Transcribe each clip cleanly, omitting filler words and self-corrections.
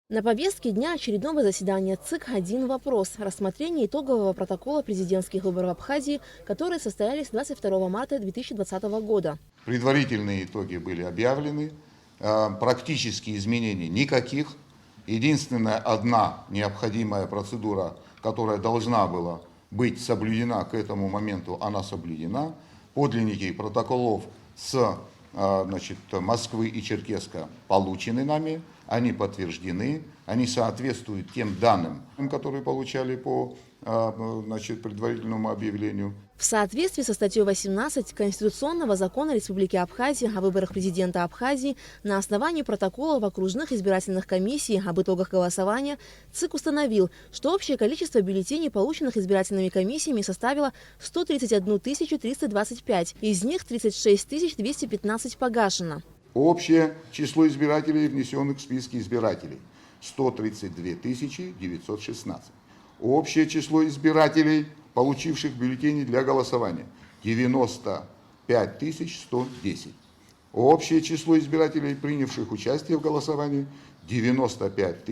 На повестке дня очередного заседания ЦИК один вопрос – рассмотрение итогового протокола президентских выборов в Абхазии, которые состоялись 22 марта 2020 года. Предварительные итоги были объявлены, практически изменений никаких. Единственная одна необходимая процедура, которая должна была быть соблюдена к этому моменту, она соблюдена. Подлинники протоколов с Москвы и Черкесска получены нами, они подтверждены, они соответствуют тем данным, которые получали по предварительному объявлению. В соответствии со статьей 18 Конституционного закона Республики Абхазия о выборах президента Абхазии на основании протокола в окружных избирательных комиссиях об итогах голосования ЦИК установил, что общее количество бюллетеней, полученных избирательными комиссиями, составило 131 325, из них 36 215 погашено. Общее число избирателей, внесенных в списки избирателей, 132 916. Общее число избирателей, получивших бюллетени для голосования, 95 110. Общее число избирателей, принявших участие в голосовании, 95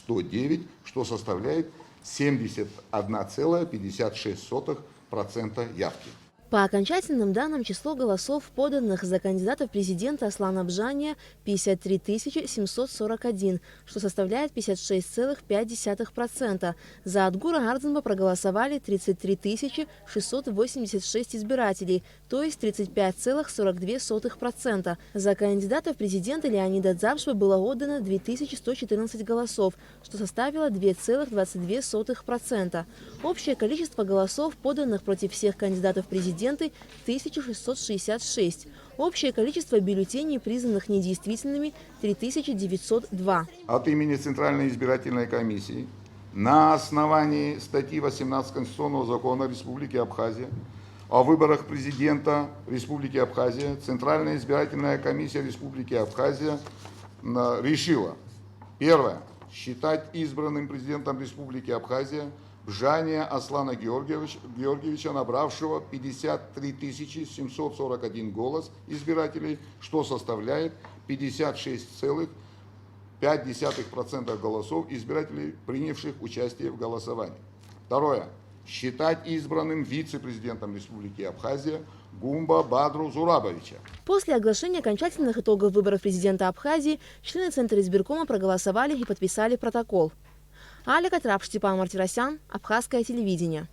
109, что составляет 71,56% явки. По окончательным данным, число голосов, поданных за кандидата в президента Аслана Бжания, 53 741, что составляет 56,5%. За Атгура Ардзинба проголосовали 33 686 избирателей, то есть 35,42%. За кандидата в президенты Леонида Дзабшва было отдано 2114 голосов, что составило 2,22%. Общее количество голосов, поданных против всех кандидатов в президенты, 1666. Общее количество бюллетеней, признанных недействительными, 3902. От имени Центральной избирательной комиссии на основании статьи 18 Конституционного закона Республики Абхазия о выборах президента Республики Абхазия Центральная избирательная комиссия Республики Абхазия решила: первое, считать избранным президентом Республики Абхазия Бжания Аслана Георгиевича, набравшего 53 741 голос избирателей, что составляет 56,5% голосов избирателей, принявших участие в голосовании. Второе. Считать избранным вице-президентом Республики Абхазия Гумба Бадру Зурабовича. После оглашения окончательных итогов выборов президента Абхазии члены Центра избиркома проголосовали и подписали протокол. Алика Трап, Степан Мартиросян, Абхазское телевидение.